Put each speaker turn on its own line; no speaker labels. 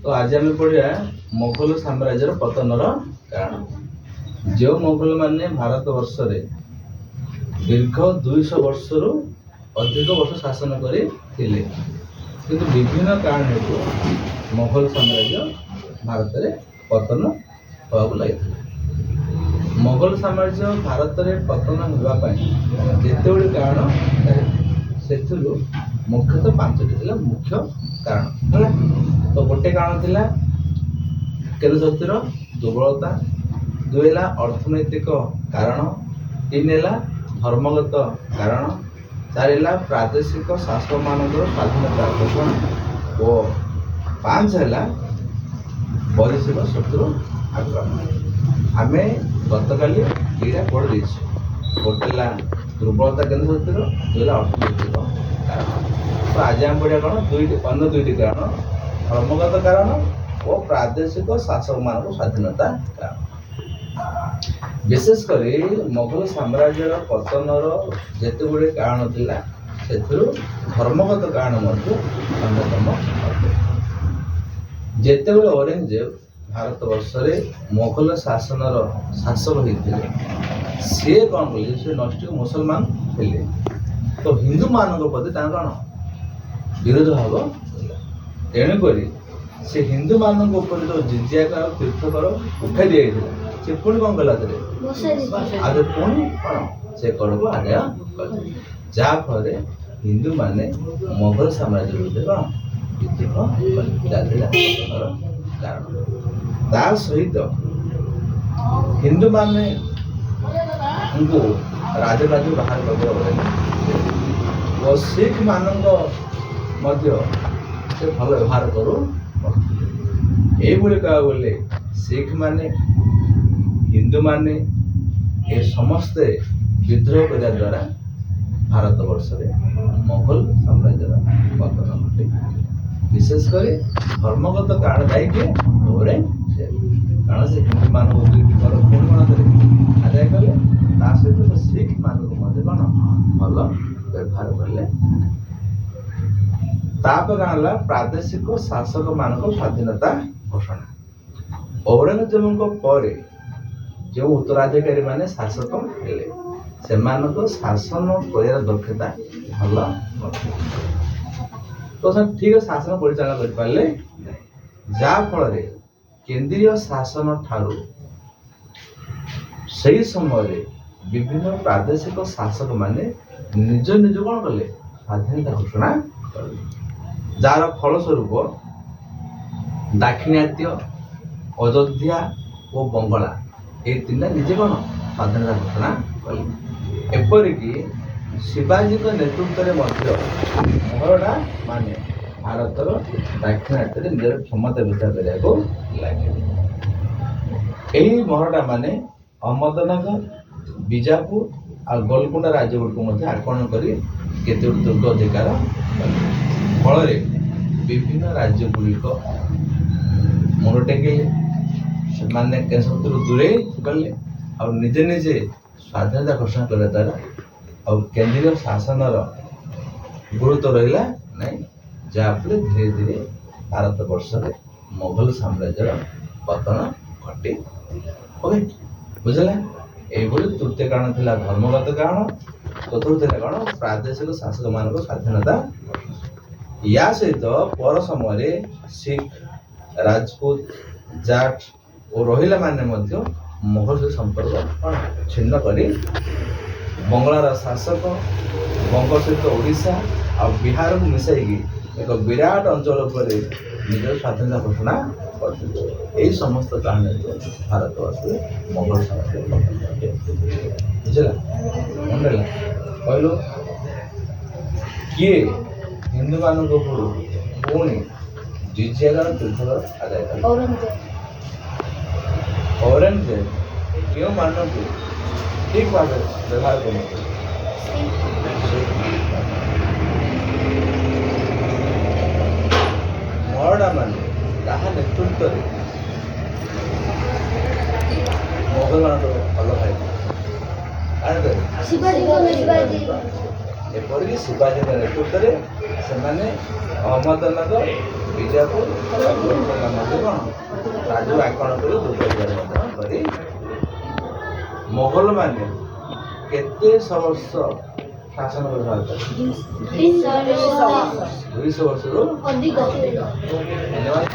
तो आज आम पढ़ा मोगल साम्राज्यर पतनर कारण। जो मोगल माने भारत वर्ष रे दीर्घ 200 वर्ष रु अधिक वर्ष शासन करते किंतु विभिन्न कारण हेतु मोगल साम्राज्य भारत में पतन होगा लगी। मोगल साम्राज्य भारत में पतन होगापी जिते कारण से मुख्यतः 5टी मुख्य कारण है। तो गोटे कारण थिला केंद्र शक्तिर दुर्बलता, 2 अर्थनैतिक कारण, 3 धर्मगत कारण, 4 प्रादेशिक शासक मान स्वाधीनता घोषणा और 5 वैदेशिक शत्रु आक्रमण। आम गतकाली दुईटा पढ़ दे गोटे दुर्बलता केंद्र शक्तिर, 2 अर्थनैतिक कारण। तो आज आम पढ़िया कौन अन्य 2टी कारण धर्मगत कारण और प्रादेशिक शासक मान स्वाधीनता कारण। विशेषकर मोगल साम्राज्यर पतनर जिते गुड़े कारण थिला सेथिरु धर्मगत कारण अन्यतम अटे। जितेबाला औरंगजेब भारत वर्ष में मोगल शासनर शासक होते सी कौन कले से नष्ट मुसलमान थे तो हिंदू मान प्रति कौन विरोध भाव तेणुक से हिंदू मान जो जिजिया कर तीर्थकर उठाई दि से पुणी कौन कला आज पुणी कौन से कर को आदाय कले जहाँफल हिंदू माने मोगल साम्राज्य विरुद्ध कौन कारण ता सहित हिंदू माने उनको राजकाज बाहर कर सिख मान से भल व्यवहार करू ये कह बोले सिख माने हिंदू माने ये समस्ते विद्रोह करने द्वारा भारत वर्ष में मोगल साम्राज्य पतन घटे। विशेषकर धर्मगत कारण दायी किए कारण से हिंदू मान आदाय कले सहित सिख मान कौन भल व्यवहार कले। कौन प्रादेशिक शासक मान स्वाधीनता घोषणा। औरंगजेब पर जो उत्तराधिकारी माने शासक हेले से शासन कर दक्षता भल तो ठीक शासन परिचालन कर पारे जहाँफल केंद्रीय शासन ठारू सही समय विभिन्न प्रादेशिक शासक माने निज निज कौन कले स्वाधीनता घोषणा कले। जार फलस्वरूप दाक्षिणात्य, अयोध्या और बंगला ये 3 निजे कौन स्वाधीनता घोषणा कले। एपरिक शिवाजी नेतृत्व में महरटा माने भारतर दाक्षिणात्य निजर क्षमता विस्तार करने को लगे। यही महरटा माने अहमदनगर, बीजापुर और गोलकुंडा राज्य गुड़ आक्रमण कर दुर्ग अधिकार फल विभिन्न राज्य गुड़िक मुंड टेकिले से दूरे गले और निजे निजे स्वाधीनता घोषणा करने द्वारा और केंद्रीय शासन गुरुत्व रहा नहीं जहाँफल धीरे धीरे भारत वर्ष में मोगल साम्राज्यर पतन घटे। ओके बुझला ये तृतीय कारण थी धर्मगत कारण, चतुर्थ कौन प्रादेशिक शासक मान स्वाधीनता। या सहित पर समय सिख, राजपूत, जाट और रोहिला माने मोगल से संपर्क छिन्न कर बंगलार शासक बंग सहित ओडिशा और बिहार को मिसाई एक विराट अंचल पर निज स्वाधीनता घोषणा करते। यही समस्त कारण भारत वर्ष में मोगल साम्राज्य बुझला मन रहा कहलु किए हिंदू मान पुणी जिजिया तीर्थकर आदाय कले। औरंगजेब क्यों मान को ठीक भाव व्यवहार करते महरटा माने नेतृत्व मोगल मान भल खाई एपरिक शिवाजी नेतृत्व ସେମାନେ ଅହମ୍ମଦନଗର, ବିଜାପୁର ଆଉ ଗୋଲକୋଣ୍ଡା ମଧ୍ୟ କ'ଣ ରାଜୁ ଆକ୍ରମଣ କରି ଦୁର୍ଗ ମଧ୍ୟ କରି ମୋଗଲମାନେ କେତେ ବର୍ଷ ଶାସନ କରି ଭାରତରେ? 200 ବର୍ଷରୁ
ଅଧିକ।
ଧନ୍ୟବାଦ।